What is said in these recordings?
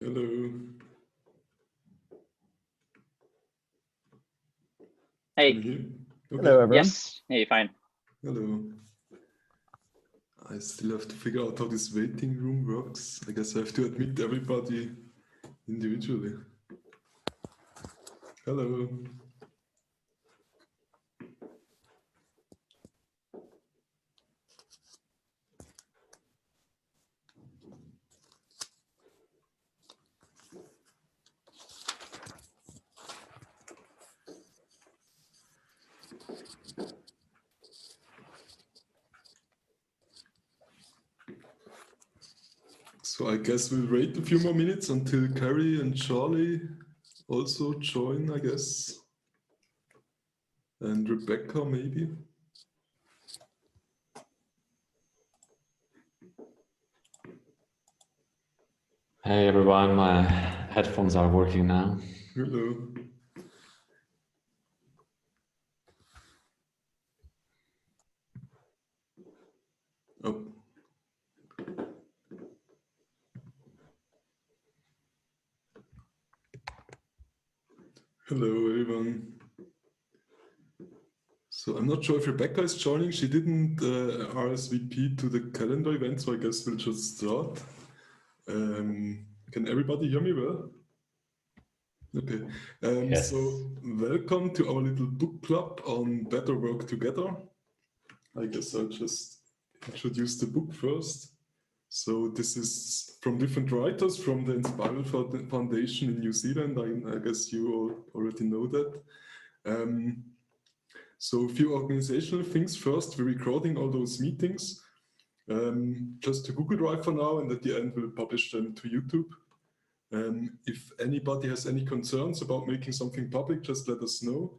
Hello. Hey. Can you hear? Okay. Hello, everyone. Yes. Hey, fine. Hello. I still have to figure out how this waiting room works. I guess I have to admit everybody individually. Hello. So I guess we'll wait a few more minutes until Carrie and Charlie also join, I guess. And Rebecca, maybe. Hey everyone, my headphones are working now. Hello. Oh. Hello, everyone. So I'm not sure if Rebecca is joining. She didn't RSVP to the calendar event, so I guess we'll just start. Can everybody hear me well? Okay. Yes. So welcome to our little book club on Better Work Together. I guess I'll just introduce the book first. So this is from different writers from the Inspiral Foundation in New Zealand. I guess you all already know that. So a few organizational things first. We're recording all those meetings just to Google Drive for now, and at the end we'll publish them to YouTube. If anybody has any concerns about making something public, just let us know.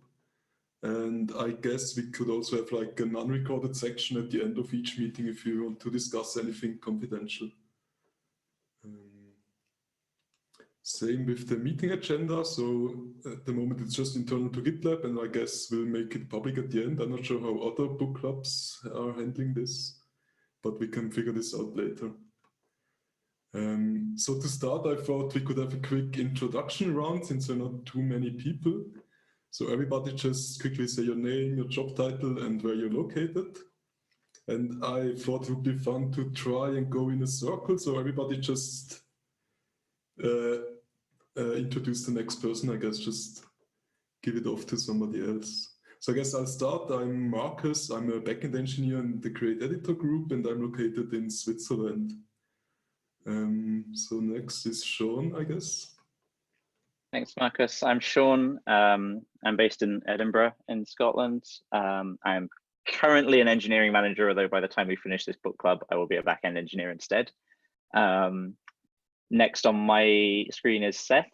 And I guess we could also have like an unrecorded section at the end of each meeting if you want to discuss anything confidential. Same with the meeting agenda. So at the moment it's just internal to GitLab, and I guess we'll make it public at the end. I'm not sure how other book clubs are handling this, but we can figure this out later. So to start, I thought we could have a quick introduction round since there are not too many people. So everybody just quickly say your name, your job title, and where you're located. And I thought it would be fun to try and go in a circle. So everybody just introduce the next person, I guess, just give it off to somebody else. So I guess I'll start. I'm Marcus. I'm a backend engineer in the Create Editor group, and I'm located in Switzerland. So next is Sean, I guess. Thanks, Marcus. I'm Sean. I'm based in Edinburgh in Scotland. I'm currently an engineering manager, although by the time we finish this book club, I will be a backend engineer instead. Next on my screen is Seth.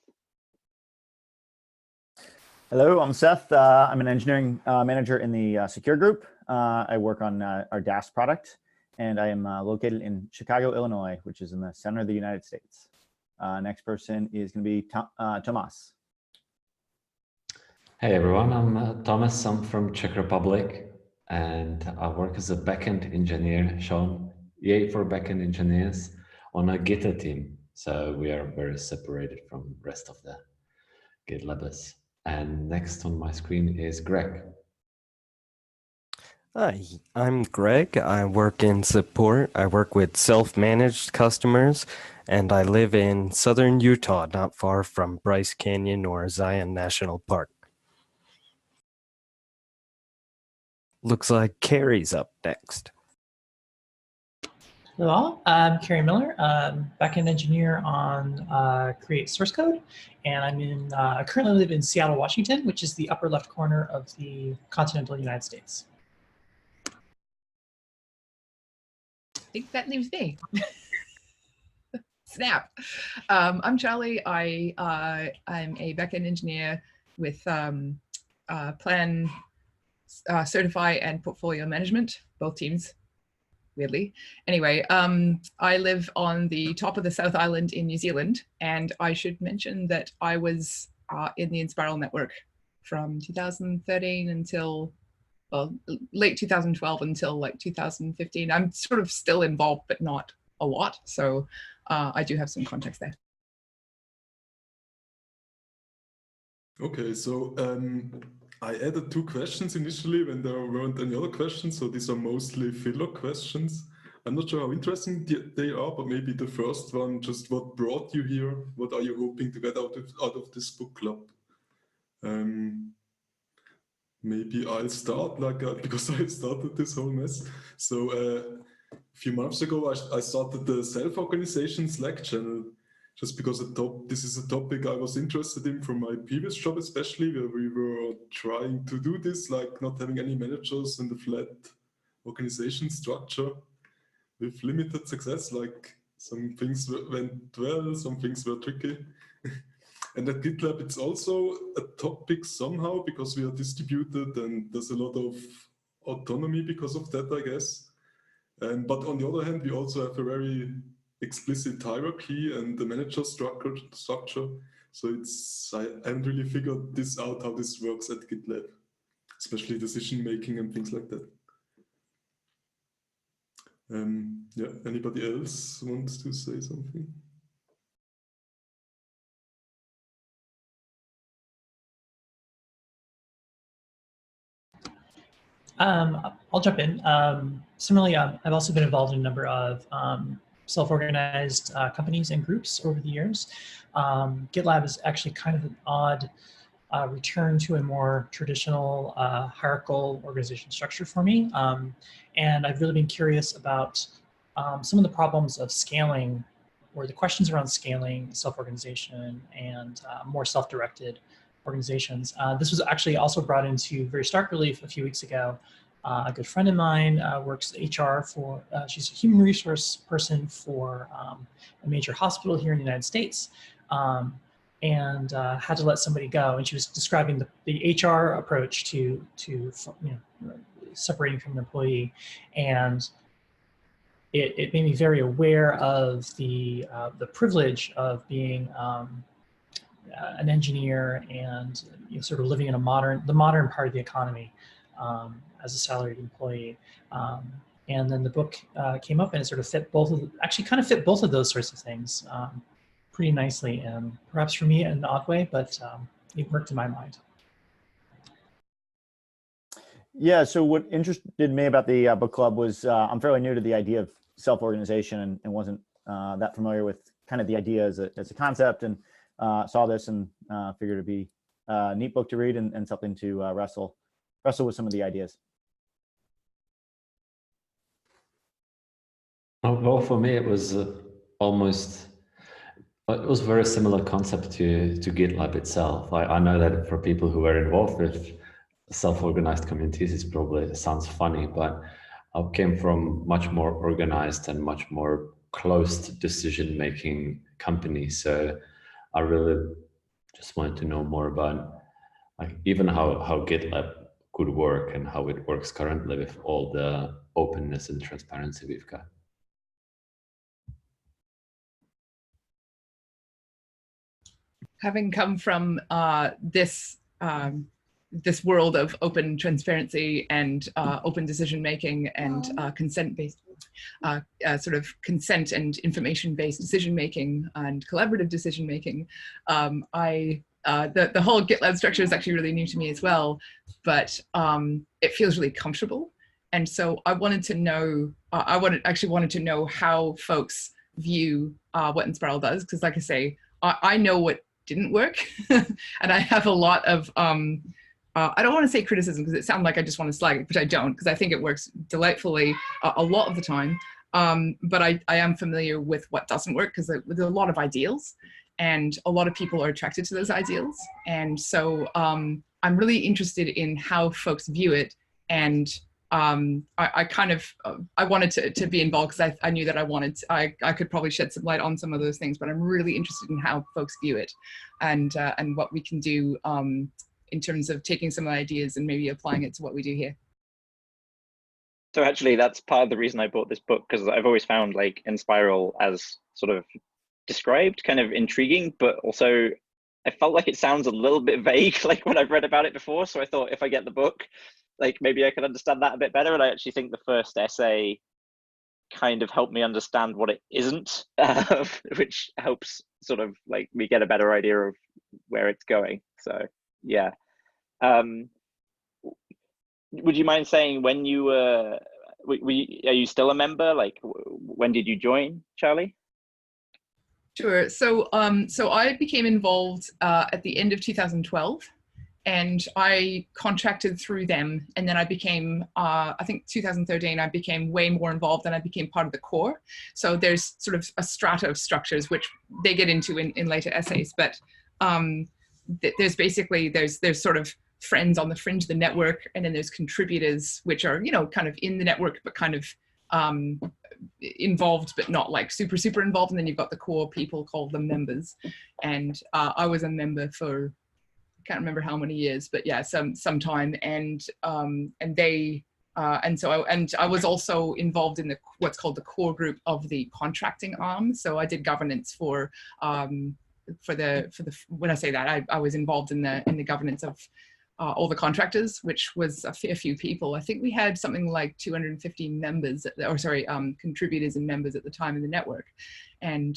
Hello, I'm Seth. I'm an engineering manager in the Secure group. I work on our DAS product, and I am located in Chicago, Illinois, which is in the center of the United States. Next person is going to be Tomas. Hey everyone, I'm Thomas. I'm from Czech Republic, and I work as a backend engineer. Sean, yay for backend engineers on a Git team. So we are very separated from the rest of the GitLabers. And next on my screen is Greg. Hi, I'm Greg. I work in support. I work with self-managed customers, and I live in southern Utah, not far from Bryce Canyon or Zion National Park. Looks like Carrie's up next. Hello, I'm Carrie Miller, backend engineer on Create Source Code, and I currently live in Seattle, Washington, which is the upper left corner of the continental United States. I think that name's me. Snap. I'm Charlie. I'm a backend engineer with Plan, Certify, and Portfolio Management, both teams. Weirdly. Anyway, I live on the top of the South Island in New Zealand, and I should mention that I was in the Inspiral network from 2013 until, well, late 2012 until like 2015. I'm sort of still involved, but not a lot. So I do have some context there. Okay, so I added 2 questions initially when there weren't any other questions, so these are mostly filler questions. I'm not sure how interesting they are, but maybe the first one, just what brought you here? What are you hoping to get out of this book club? Maybe I'll start because I started this whole mess. So a few months ago, I started the self-organization Slack channel, just because this is a topic I was interested in from my previous job, especially where we were trying to do this, like not having any managers and a flat organization structure with limited success. Like some things went well, some things were tricky. And at GitLab, it's also a topic somehow because we are distributed and there's a lot of autonomy because of that, I guess. But on the other hand, we also have a very explicit hierarchy and the manager structure. So I haven't really figured this out, how this works at GitLab, especially decision making and things like that. Yeah, anybody else wants to say something? I'll jump in. Similarly, I've also been involved in a number of self-organized companies and groups over the years. GitLab is actually kind of an odd return to a more traditional hierarchical organization structure for me. And I've really been curious about some of the problems of scaling, or the questions around scaling self-organization and more self-directed organizations. This was actually also brought into very stark relief a few weeks ago. A good friend of mine works HR for, she's a human resource person for a major hospital here in the United States. And had to let somebody go. And she was describing the HR approach to separating from an employee. And it made me very aware of the privilege of being an engineer and sort of living in the modern part of the economy as a salaried employee. And then the book came up and it sort of fit both of those sorts of things pretty nicely, and perhaps for me in an odd way, but it worked in my mind. Yeah, so what interested me about the book club was I'm fairly new to the idea of self-organization and wasn't that familiar with kind of the idea as a concept, and saw this and figured it'd be a neat book to read and something to wrestle with some of the ideas. Well, for me, it was it was a very similar concept to GitLab itself. I know that for people who are involved with self-organized communities, it probably sounds funny, but I came from much more organized and much more closed decision-making company. So I really just wanted to know more about even how GitLab could work and how it works currently with all the openness and transparency we've got. Having come from this world of open transparency and open decision making and consent-based, sort of consent and information-based decision making and collaborative decision making, the whole GitLab structure is actually really new to me as well, but it feels really comfortable. And so I wanted to know, actually wanted to know how folks view what Inspiral does, because like I say, I know what didn't work. And I have a lot of, I don't want to say criticism because it sounds like I just want to slag it, which I don't, because I think it works delightfully a lot of the time. But I am familiar with what doesn't work, because there's a lot of ideals and a lot of people are attracted to those ideals. And so I'm really interested in how folks view it. And I kind of, I wanted to be involved because I knew that I could probably shed some light on some of those things, but I'm really interested in how folks view it and what we can do in terms of taking some of the ideas and maybe applying it to what we do here. So actually that's part of the reason I bought this book, because I've always found like Inspiral as sort of described kind of intriguing, but also I felt like it sounds a little bit vague like when I've read about it before. So I thought if I get the book, like maybe I could understand that a bit better. And I actually think the first essay kind of helped me understand what it isn't, which helps sort of like me get a better idea of where it's going. So Yeah. Would you mind saying when you were, are you still a member? Like, when did you join, Charlie? Sure. So, so I became involved at the end of 2012, and I contracted through them. And then I became, I think 2013, I became way more involved, and I became part of the core. So there's sort of a strata of structures, which they get into in later essays. But there's basically, there's sort of friends on the fringe of the network, and then there's contributors, which are, you know, kind of in the network, but kind of involved, but not like super involved. And then you've got the core people, called them members. And I was a member for, I can't remember how many years, but yeah, some time. And they and I was also involved in the what's called the core group of the contracting arm. So I did governance for the when I say that, I was involved in the governance of all the contractors, which was a fair few people. I think we had something like 250 members, or sorry, contributors and members at the time in the network, and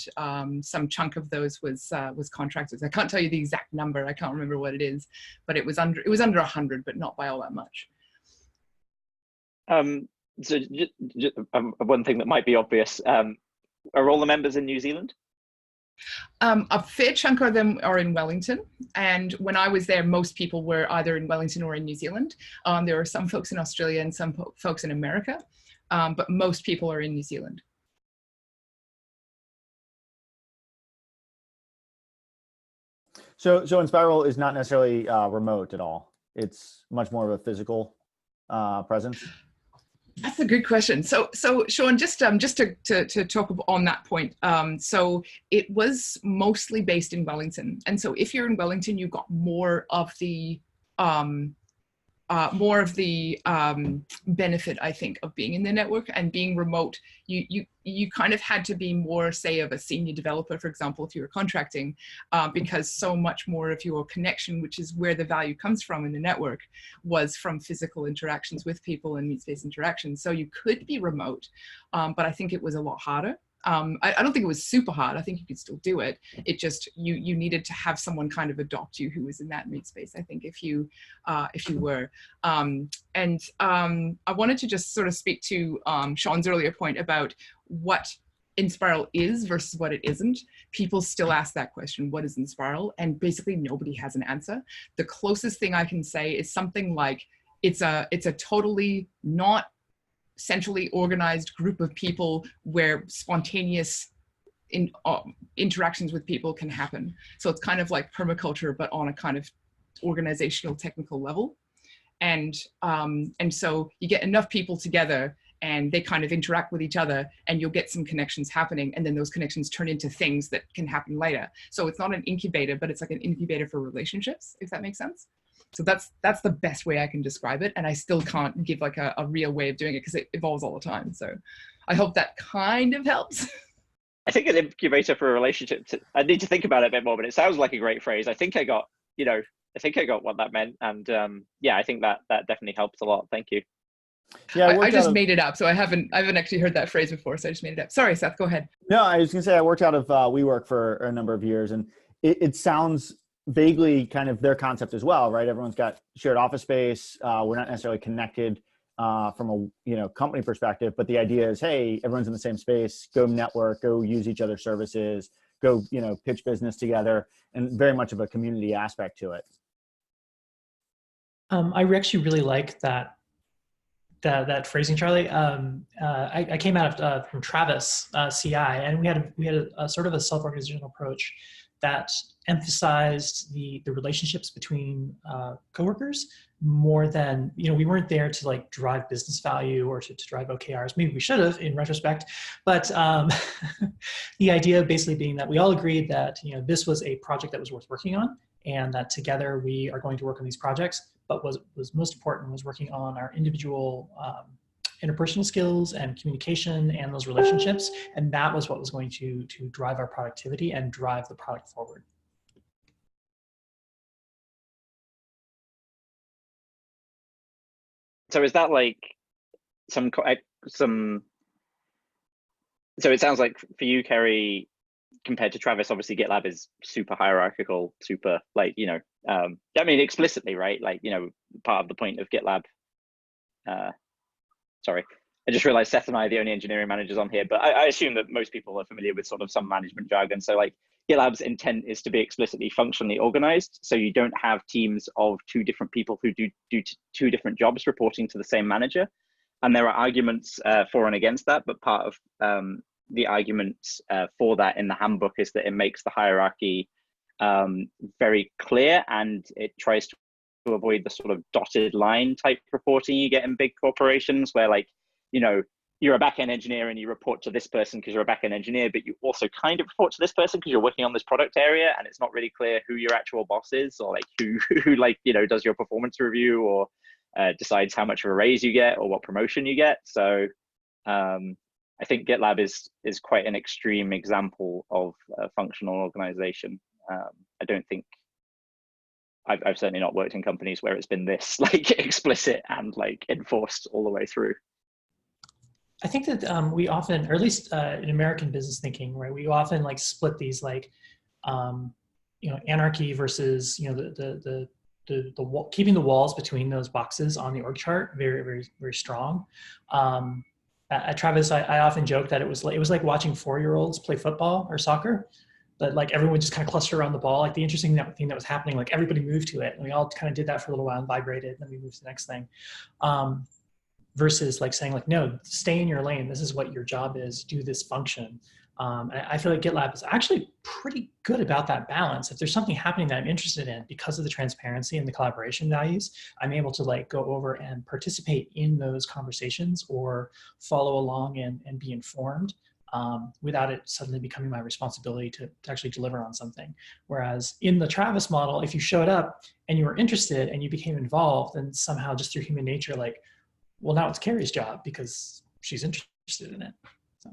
some chunk of those was contractors. I can't tell you the exact number. I can't remember what it is, but it was under 100, but not by all that much. So one thing that might be obvious: are all the members in New Zealand? A fair chunk of them are in Wellington, and when I was there, most people were either in Wellington or in New Zealand. There are some folks in Australia and some folks in America, but most people are in New Zealand. So Inspiral is not necessarily remote at all. It's much more of a physical presence. That's a good question. So Sean, just to talk on that point. So it was mostly based in Wellington, and so if you're in Wellington, you've got more of the benefit, I think, of being in the network. And being remote, you kind of had to be more, say, of a senior developer, for example, if you were contracting, because so much more of your connection, which is where the value comes from in the network, was from physical interactions with people and meet-space interactions. So you could be remote, but I think it was a lot harder. I don't think it was super hard. I think you could still do it. It just, you needed to have someone kind of adopt you who was in that meet space, I think, if you were. I wanted to just sort of speak to Sean's earlier point about what Inspiral is versus what it isn't. People still ask that question, what is Inspiral? And basically nobody has an answer. The closest thing I can say is something like, it's a totally not centrally organized group of people where spontaneous interactions with people can happen. So it's kind of like permaculture, but on a kind of organizational technical level. And so you get enough people together and they kind of interact with each other, and you'll get some connections happening, and then those connections turn into things that can happen later. So it's not an incubator, but it's like an incubator for relationships, if that makes sense. So that's the best way I can describe it. And I still can't give like a real way of doing it because it evolves all the time. So I hope that kind of helps. I think an incubator for a relationship, I need to think about it a bit more, but it sounds like a great phrase. I think I got what that meant. And yeah, I think that definitely helps a lot. Thank you. Yeah, I just made it up. So I haven't actually heard that phrase before. So I just made it up. Sorry, Seth, go ahead. No, I was gonna say I worked out of WeWork for a number of years, and it sounds vaguely kind of their concept as well, right? Everyone's got shared office space. We're not necessarily connected from a company perspective, but the idea is, hey, everyone's in the same space. Go network. Go use each other's services. Go pitch business together, and very much of a community aspect to it. I actually really like that phrasing, Charlie. I came out of from Travis CI, and we had a sort of a self-organizational approach that emphasized the relationships between coworkers more than, we weren't there to like drive business value or to drive OKRs. Maybe we should have in retrospect, but the idea basically being that we all agreed that this was a project that was worth working on, and that together we are going to work on these projects. But what was most important was working on our individual interpersonal skills and communication and those relationships. And that was what was going to drive our productivity and drive the product forward. So is that like so it sounds like for you, Kerry, compared to Travis, obviously GitLab is super hierarchical, super like, I mean, explicitly, right? Like, part of the point of GitLab, sorry, I just realized Seth and I are the only engineering managers on here, but I assume that most people are familiar with sort of some management jargon. So like GitLab's intent is to be explicitly functionally organized. So you don't have teams of two different people who do two different jobs reporting to the same manager. And there are arguments for and against that, but part of the arguments for that in the handbook is that it makes the hierarchy very clear, and it tries to avoid the sort of dotted line type reporting you get in big corporations where like, you're a backend engineer and you report to this person because you're a backend engineer, but you also kind of report to this person because you're working on this product area, and it's not really clear who your actual boss is, or like who like, does your performance review or decides how much of a raise you get or what promotion you get. So I think GitLab is quite an extreme example of functional organization. I don't think I've certainly not worked in companies where it's been this like explicit and like enforced all the way through. I think that we often, or at least in American business thinking, right, we often like split these like, anarchy versus, keeping the walls between those boxes on the org chart very, very, very strong. At Travis, I often joke that it was like watching 4-year-olds play football or soccer, but like everyone would just kind of cluster around the ball. Like the interesting thing that was happening, like everybody moved to it, and we all kind of did that for a little while and vibrated, and then we moved to the next thing. Versus like saying like, no, stay in your lane. This is what your job is. Do this function. And I feel like GitLab is actually pretty good about that balance. If there's something happening that I'm interested in, because of the transparency and the collaboration values, I'm able to like go over and participate in those conversations or follow along and be informed without it suddenly becoming my responsibility to actually deliver on something. Whereas in the Travis model, if you showed up and you were interested and you became involved, then somehow just through human nature, like, well, now it's Carrie's job because she's interested in it. So.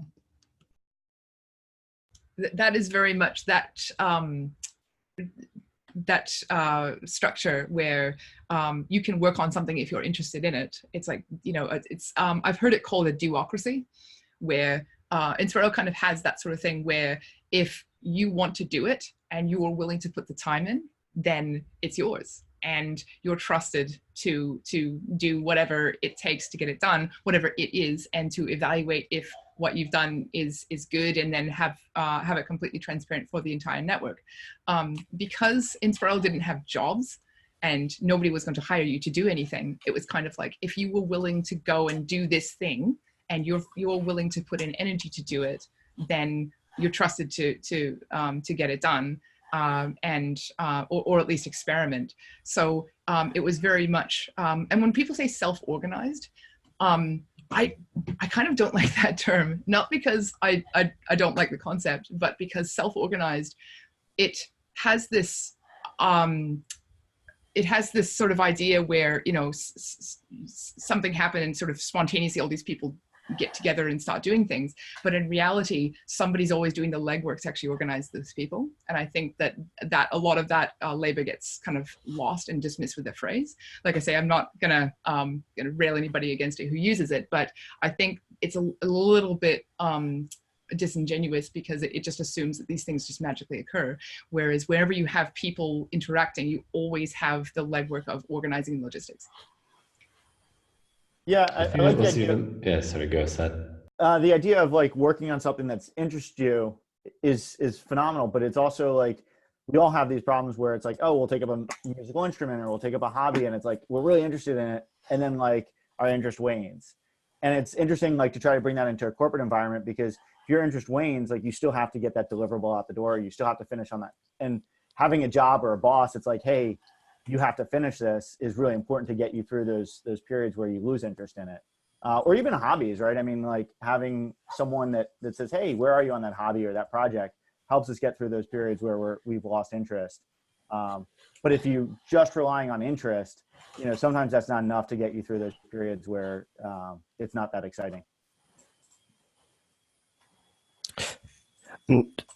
That is very much that structure where you can work on something if you're interested in it. It's like, I've heard it called a duocracy, where Inspiral kind of has that sort of thing where if you want to do it and you are willing to put the time in, then it's yours. And you're trusted to do whatever it takes to get it done, whatever it is, and to evaluate if what you've done is good, and then have it completely transparent for the entire network. Because Inspiral didn't have jobs and nobody was going to hire you to do anything, it was kind of like, if you were willing to go and do this thing and you're willing to put in energy to do it, then you're trusted to get it done. Or at least experiment. So it was very much, and when people say self-organized, I kind of don't like that term, not because I don't like the concept, but because self-organized, it has this sort of idea where, something happened and sort of spontaneously all these people get together and start doing things. But in reality, somebody's always doing the legwork to actually organize those people. And I think that a lot of that labor gets kind of lost and dismissed with the phrase. Like I say, I'm not gonna rail anybody against it who uses it, but I think it's a little bit disingenuous because it just assumes that these things just magically occur. Whereas wherever you have people interacting, you always have the legwork of organizing logistics. Yeah, I think it was even, yeah, sorry, go ahead. The idea of like working on something that's interests you is phenomenal, but it's also like, we all have these problems where it's like, oh, we'll take up a musical instrument or we'll take up a hobby, and it's like, we're really interested in it, and then like our interest wanes. And it's interesting like to try to bring that into a corporate environment, because if your interest wanes, like you still have to get that deliverable out the door, you still have to finish on that. And having a job or a boss, it's like, hey, you have to finish this, is really important to get you through those periods where you lose interest in it. Or even hobbies, right? I mean, like having someone that says, hey, where are you on that hobby or that project, helps us get through those periods where we've lost interest. But if you just relying on interest, sometimes that's not enough to get you through those periods where it's not that exciting.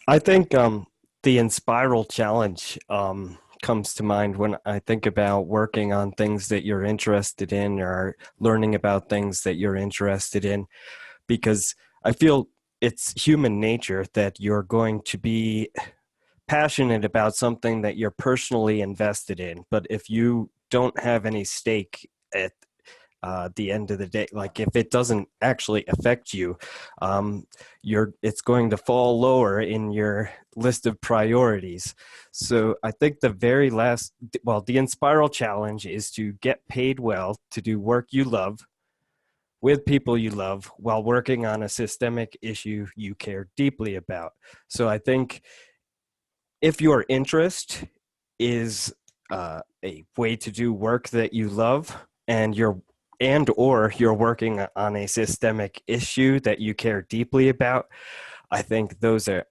I think the Inspiral challenge comes to mind when I think about working on things that you're interested in or learning about things that you're interested in, because I feel it's human nature that you're going to be passionate about something that you're personally invested in. But if you don't have any stake at the end of the day, like if it doesn't actually affect you, it's going to fall lower in your list of priorities. So I think the Inspiral challenge is to get paid well to do work you love with people you love while working on a systemic issue you care deeply about. So I think if your interest is a way to do work that you love, or you're working on a systemic issue that you care deeply about, I think those are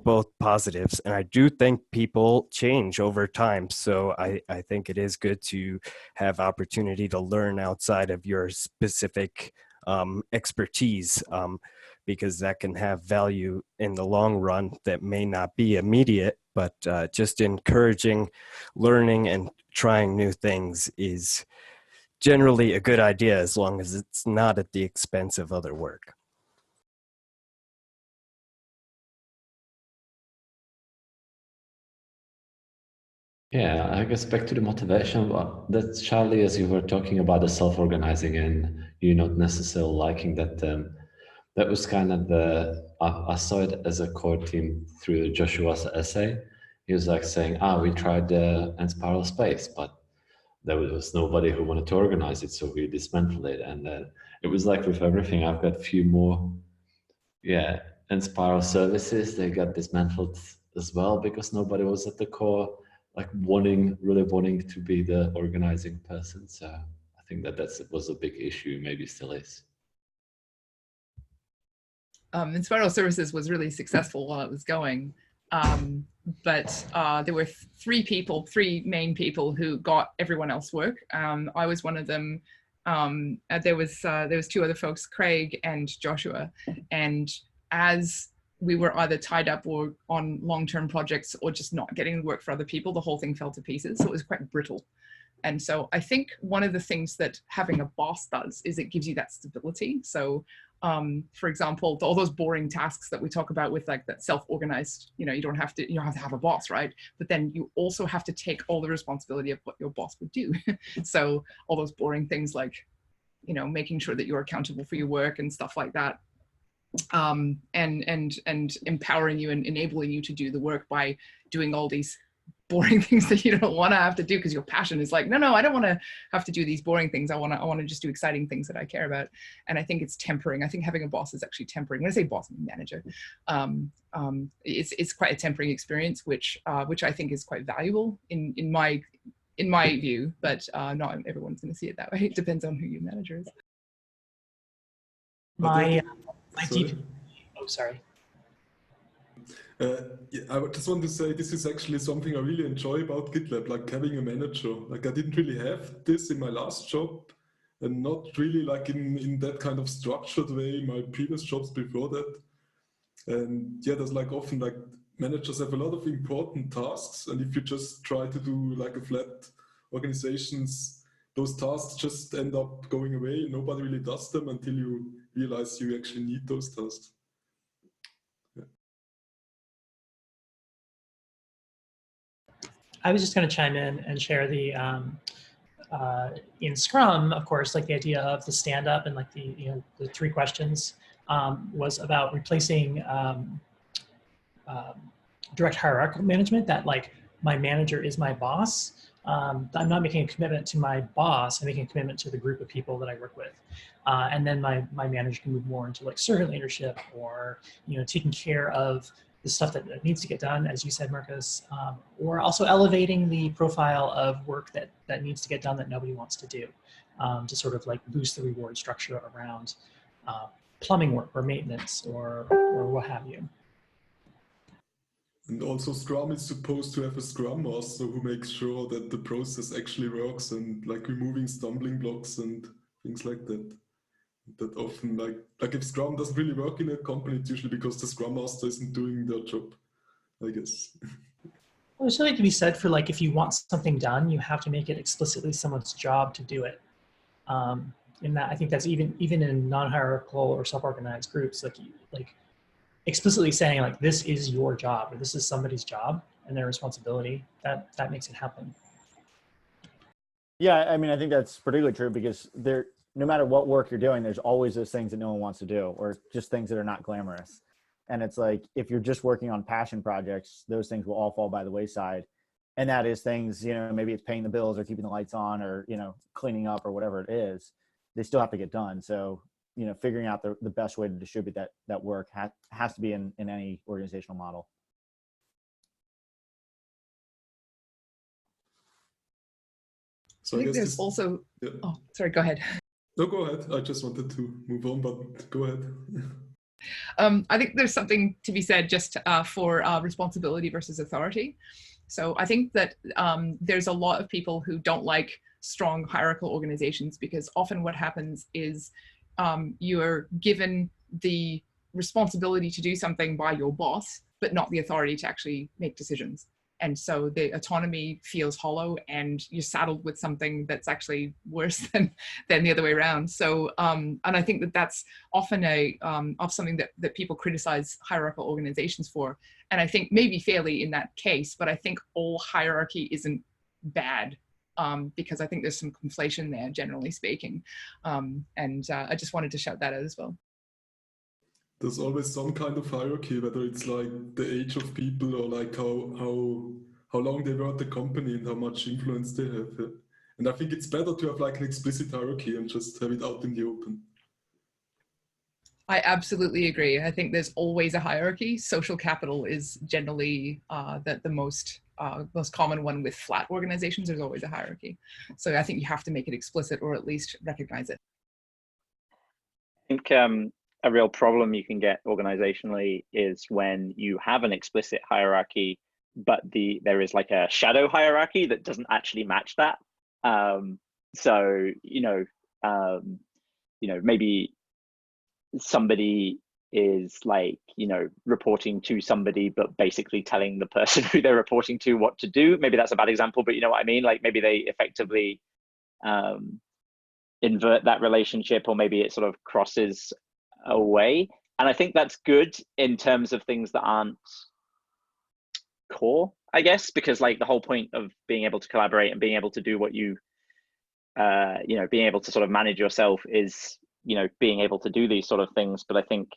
both positives. And I do think people change over time. So I think it is good to have opportunity to learn outside of your specific expertise, because that can have value in the long run that may not be immediate, but just encouraging learning and trying new things is generally a good idea as long as it's not at the expense of other work. Yeah, I guess back to the motivation. That's Charlie, as you were talking about the self-organizing and you not necessarily liking that. That was kind of I saw it as a core team through Joshua's essay. He was like saying, we tried the Inspiral space, but there was nobody who wanted to organize it, so we dismantled it. And it was like with everything, I've got a few more, Inspiral services. They got dismantled as well because nobody was at the core, like really wanting to be the organizing person. So I think that was a big issue, maybe still is. Inspiral Services was really successful while it was going, but there were three main people who got everyone else work. I was one of them. There was two other folks, Craig and Joshua, and as we were either tied up or on long-term projects or just not getting work for other people, the whole thing fell to pieces. So it was quite brittle. And so I think one of the things that having a boss does is it gives you that stability. So for example, all those boring tasks that we talk about with like that self-organized, you don't have to have a boss, right? But then you also have to take all the responsibility of what your boss would do. So all those boring things like, making sure that you're accountable for your work and stuff like that. And empowering you and enabling you to do the work by doing all these boring things that you don't want to have to do because your passion is like, no, I don't want to have to do these boring things. I want to just do exciting things that I care about. And I think it's tempering. I think having a boss is actually tempering. When I say boss, I mean manager. It's quite a tempering experience, which I think is quite valuable in my view, but not everyone's going to see it that way. It depends on who your manager is. My deep. Oh, sorry. I just want to say this is actually something I really enjoy about GitLab, like having a manager. Like I didn't really have this in my last job, and not really like in that kind of structured way in my previous jobs before that. And yeah, there's like often like managers have a lot of important tasks, and if you just try to do like a flat organizations, those tasks just end up going away. Nobody really does them until you realize you actually need those tasks. Yeah. I was just going to chime in and share the in Scrum, of course, like the idea of the stand up and like the the 3 questions was about replacing direct hierarchical management. That like my manager is my boss. I'm not making a commitment to my boss. I'm making a commitment to the group of people that I work with, and then my manager can move more into like servant leadership or taking care of the stuff that needs to get done, as you said, Marcus, or also elevating the profile of work that needs to get done that nobody wants to do, to sort of like boost the reward structure around plumbing work or maintenance or what have you. And also Scrum is supposed to have a Scrum Master who makes sure that the process actually works and like removing stumbling blocks and things like that. That often like if Scrum doesn't really work in a company, it's usually because the Scrum Master isn't doing their job, I guess. Well, there's something to be said for like if you want something done, you have to make it explicitly someone's job to do it. In that, I think that's even in non-hierarchical or self-organized groups, like explicitly saying like, this is your job, or this is somebody's job and their responsibility, that makes it happen. Yeah, I mean, I think that's particularly true because no matter what work you're doing, there's always those things that no one wants to do, or just things that are not glamorous. And it's like, if you're just working on passion projects, those things will all fall by the wayside. And that is things, maybe it's paying the bills or keeping the lights on or, cleaning up or whatever it is. They still have to get done. So, figuring out the best way to distribute that work has to be in any organizational model. So I think there's also, yeah. Oh, sorry, go ahead. No, go ahead. I just wanted to move on, but go ahead. I think there's something to be said just for responsibility versus authority. So I think that there's a lot of people who don't like strong hierarchical organizations because often what happens is you're given the responsibility to do something by your boss, but not the authority to actually make decisions. And so the autonomy feels hollow and you're saddled with something that's actually worse than the other way around. So, and I think that that's often of something that people criticize hierarchical organizations for. And I think maybe fairly in that case, but I think all hierarchy isn't bad because I think there's some conflation there, generally speaking. And I just wanted to shout that out as well. There's always some kind of hierarchy, whether it's like the age of people or like how long they were at the company and how much influence they have. Yeah. And I think it's better to have like an explicit hierarchy and just have it out in the open. I absolutely agree. I think there's always a hierarchy. Social capital is generally the most common one with flat organizations. There's always a hierarchy. So I think you have to make it explicit or at least recognize it. I think a real problem you can get organizationally is when you have an explicit hierarchy, but there is like a shadow hierarchy that doesn't actually match that. So maybe somebody is like reporting to somebody, but basically telling the person who they're reporting to what to do. Maybe that's a bad example, but you know what I mean. Like maybe they effectively invert that relationship, or maybe it sort of crosses away. And I think that's good in terms of things that aren't core, I guess, because like the whole point of being able to collaborate and being able to do what you being able to sort of manage yourself is being able to do these sort of things. But I think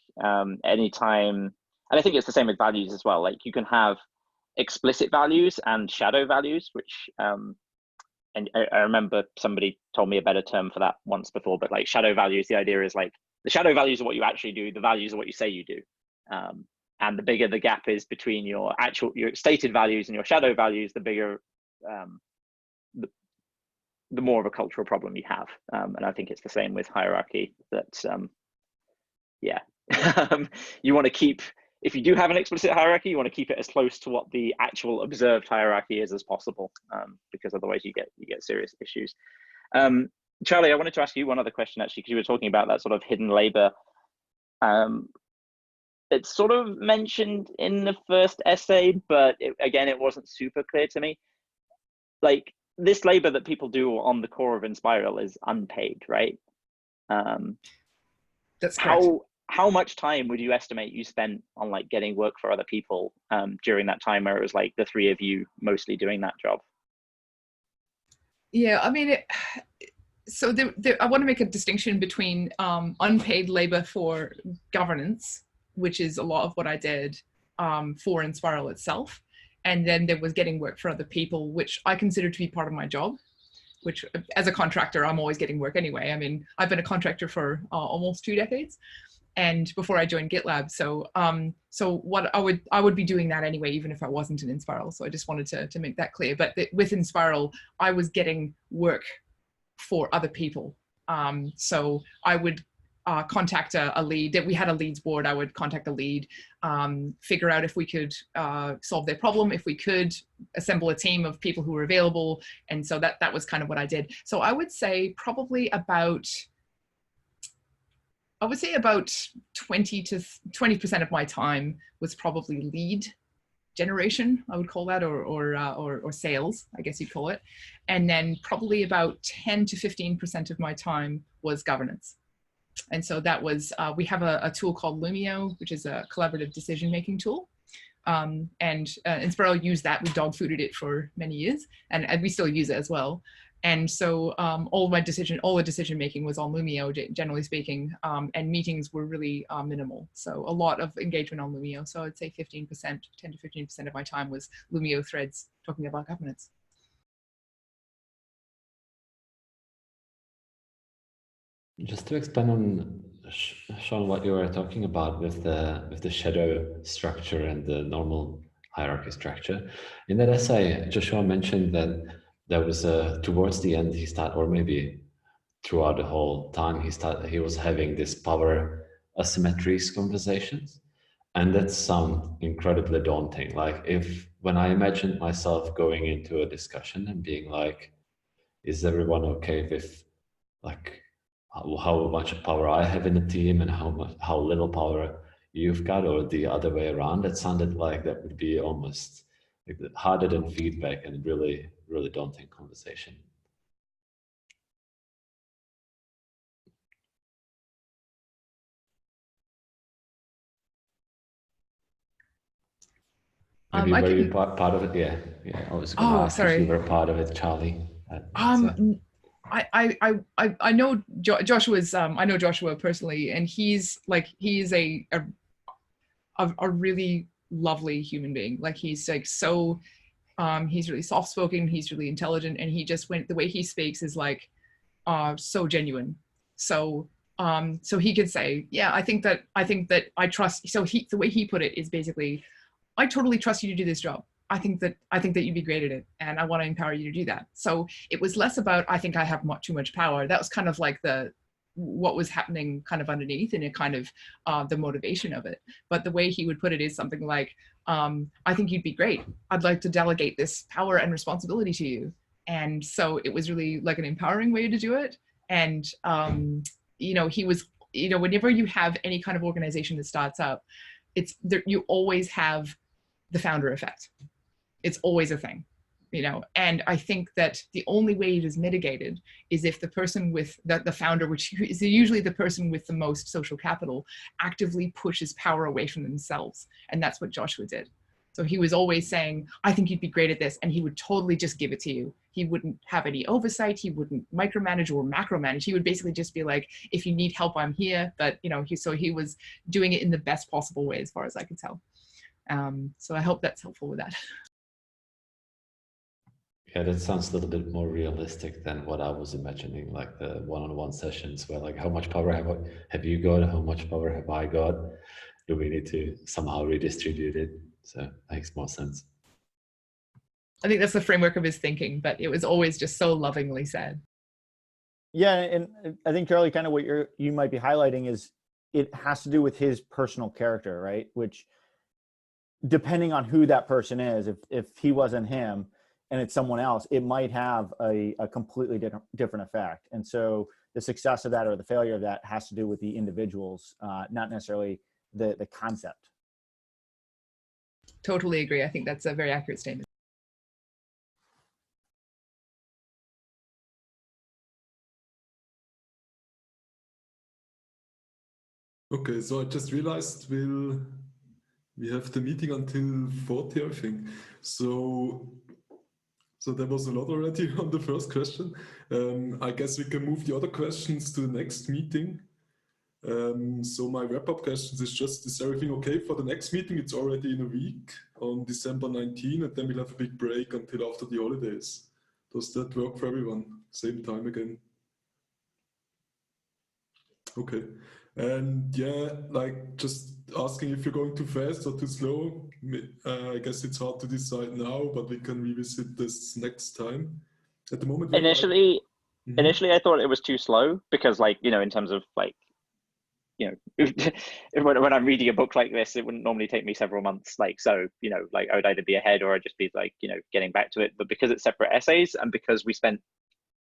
anytime, and I think it's the same with values as well, like you can have explicit values and shadow values, which and I remember somebody told me a better term for that once before, but like shadow values, the idea is like the shadow values are what you actually do, the values are what you say you do. And the bigger the gap is between your stated values and your shadow values, the bigger, the more of a cultural problem you have. And I think it's the same with hierarchy, that, you want to keep, if you do have an explicit hierarchy, you want to keep it as close to what the actual observed hierarchy is as possible, because otherwise you get serious issues. Charlie, I wanted to ask you one other question actually, because you were talking about that sort of hidden labor. It's sort of mentioned in the first essay, but again, it wasn't super clear to me. Like this labor that people do on the core of Inspiral is unpaid, right? That's correct. How much time would you estimate you spent on like getting work for other people during that time where it was like the three of you mostly doing that job? Yeah, I mean, so I want to make a distinction between unpaid labor for governance, which is a lot of what I did for Inspiral itself. And then there was getting work for other people, which I consider to be part of my job, which as a contractor, I'm always getting work anyway. I mean, I've been a contractor for almost 2 decades, and before I joined GetLab. So so what I would be doing that anyway, even if I wasn't in Inspiral. So I just wanted to make that clear. But with Inspiral, I was getting work for other people. So I would contact a lead. We had a leads board. I would contact a lead, figure out if we could solve their problem, if we could assemble a team of people who were available. And so that was kind of what I did. So I would say probably about 20% of my time was probably lead generation, I would call that, or sales, I guess you'd call it. And then probably about 10 to 15% of my time was governance. so that was, we have a tool called Lumio, which is a collaborative decision-making tool. Inspiral used that. We dog fooded it for many years, and we still use it as well. And so all the decision making was on Lumio, generally speaking, and meetings were really minimal. So a lot of engagement on Lumio. So I'd say 15%, 10 to 15% of my time was Lumio threads talking about governance. Just to expand on Sean, what you were talking about with the shadow structure and the normal hierarchy structure. In that essay, Joshua mentioned that there was towards the end or maybe throughout the whole time he was having this power asymmetries conversations, and that sounds incredibly daunting. Like when I imagined myself going into a discussion and being like, is everyone okay with like how much power I have in the team and how little power you've got, or the other way around? It sounded like that would be almost like harder than feedback and really, really daunting conversation. Maybe were you part of it? Yeah. I was going to ask if you were part of it, Charlie. I know Joshua's. I know Joshua personally, and he's a really lovely human being. Like he's like so. He's really soft spoken. He's really intelligent, and the way he speaks is like so genuine. So he could say, yeah, I think that I trust. So the way he put it is basically, I totally trust you to do this job. I think that you'd be great at it, and I want to empower you to do that. So it was less about, I think I have too much power. That was kind of like what was happening kind of underneath, and it kind of the motivation of it. But the way he would put it is something like, I think you'd be great. I'd like to delegate this power and responsibility to you. And so it was really like an empowering way to do it. And he was, whenever you have any kind of organization that starts up, it's there, you always have the founder effect. It's always a thing, and I think that the only way it is mitigated is if the person with the founder, which is usually the person with the most social capital, actively pushes power away from themselves. And that's what Joshua did. So he was always saying, I think you'd be great at this. And he would totally just give it to you. He wouldn't have any oversight. He wouldn't micromanage or macromanage. He would basically just be like, if you need help, I'm here. But, he was doing it in the best possible way, as far as I could tell. So I hope that's helpful with that. Yeah, that sounds a little bit more realistic than what I was imagining, like the one-on-one sessions where like, how much power have you got? How much power have I got? Do we need to somehow redistribute it? So it makes more sense. I think that's the framework of his thinking, but it was always just so lovingly said. Yeah, and I think, Charlie, kind of what you might be highlighting is it has to do with his personal character, right? Which, depending on who that person is, if he wasn't him and it's someone else, it might have a completely different effect. And so the success of that or the failure of that has to do with the individuals, not necessarily the concept. Totally agree. I think that's a very accurate statement. Okay, so I just realized we have the meeting until 40, I think. So there was a lot already on the first question. I guess we can move the other questions to the next meeting. So my wrap-up questions is everything okay for the next meeting? It's already in a week on December 19, and then we'll have a big break until after the holidays. Does that work for everyone? Same time again? Okay. And yeah, like just asking if you're going too fast or too slow. I guess it's hard to decide now, but we can revisit this next time. At the moment, initially I thought it was too slow because, like, in terms of like, when I'm reading a book like this, it wouldn't normally take me several months. Like, so, like I would either be ahead or I'd just be like, getting back to it. But because it's separate essays and because we spent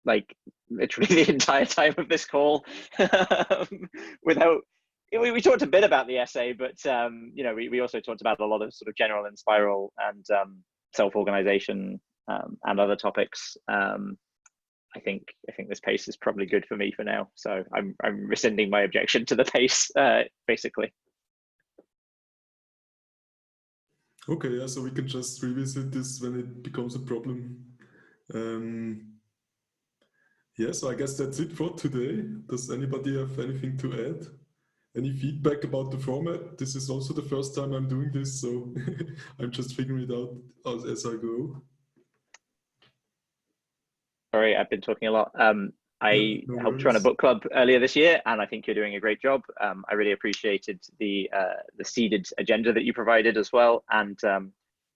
like literally the entire time of this call we talked a bit about the essay, but we also talked about a lot of sort of general Inspiral and self-organization and other topics. think this pace is probably good for me for now. So I'm rescinding my objection to the pace, basically. Okay, yeah, so we can just revisit this when it becomes a problem. Yeah, so I guess that's it for today. Does anybody have anything to add? Any feedback about the format? This is also the first time I'm doing this, so I'm just figuring it out as I go. Sorry, I've been talking a lot. I No helped run a worries. book club earlier this year, and I think you're doing a great job. I really appreciated the seeded agenda that you provided as well, and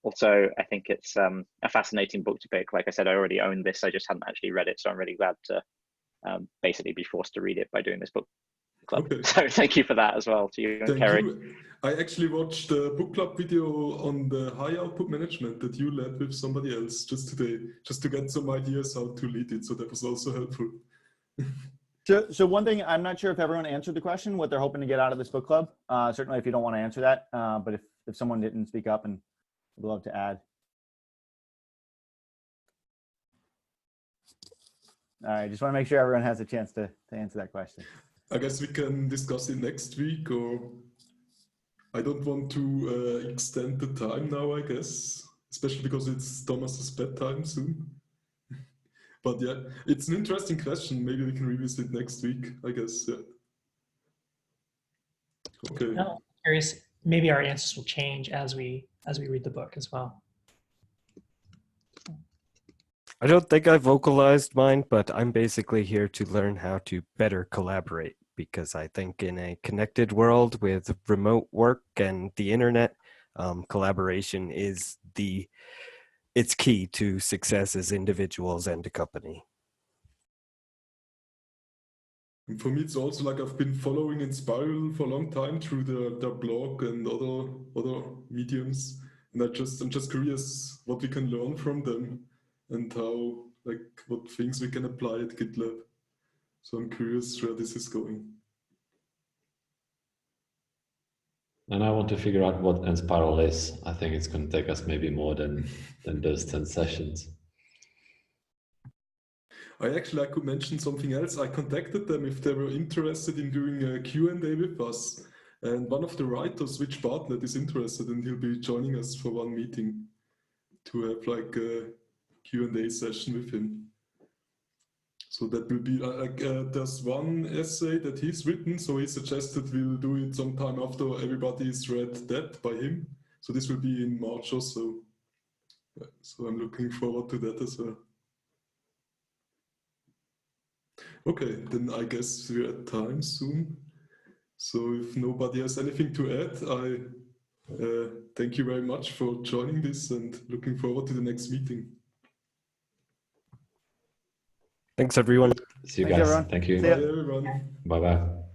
also I think it's a fascinating book to pick. Like I said, I already own this; I just hadn't actually read it, so I'm really glad to basically be forced to read it by doing this book club. Okay. So thank you for that as well to you and Thank Kerry. you. I actually watched the book club video on the high output management that you led with somebody else just today, just to get some ideas how to lead it. So that was also helpful. So one thing, I'm not sure if everyone answered the question, what they're hoping to get out of this book club. Certainly if you don't want to answer that, but if someone didn't speak up, and would love to add. All right, just want to make sure everyone has a chance to answer that question. I guess we can discuss it next week, or I don't want to extend the time now, I guess, especially because it's Thomas's bedtime soon. But yeah, it's an interesting question. Maybe we can revisit next week, I guess. Yeah. Okay. No, curious. Maybe our answers will change as we read the book as well. I don't think I vocalized mine, but I'm basically here to learn how to better collaborate, because I think in a connected world with remote work and the internet, collaboration is it's key to success as individuals and a company. And for me, it's also like I've been following Inspiral for a long time through their blog and other mediums, and I'm just curious what we can learn from them and how, like, what things we can apply at GitLab. So I'm curious where this is going. And I want to figure out what Inspiral is. I think it's going to take us maybe more than those 10 sessions. I could mention something else. I contacted them if they were interested in doing a Q&A with us. And one of the writers, Rich Bartlett, is interested, and he'll be joining us for one meeting to have like a Q&A session with him. So that will be there's one essay that he's written, so he suggested we'll do it sometime after everybody's read that by him. So this will be in March or so. Yeah, so I'm looking forward to that as well. Okay, then I guess we're at time soon. So if nobody has anything to add, I thank you very much for joining this and looking forward to the next meeting. Thanks, everyone. See you Thanks, guys. everyone. Thank you. See ya. Bye, everyone. Bye-bye.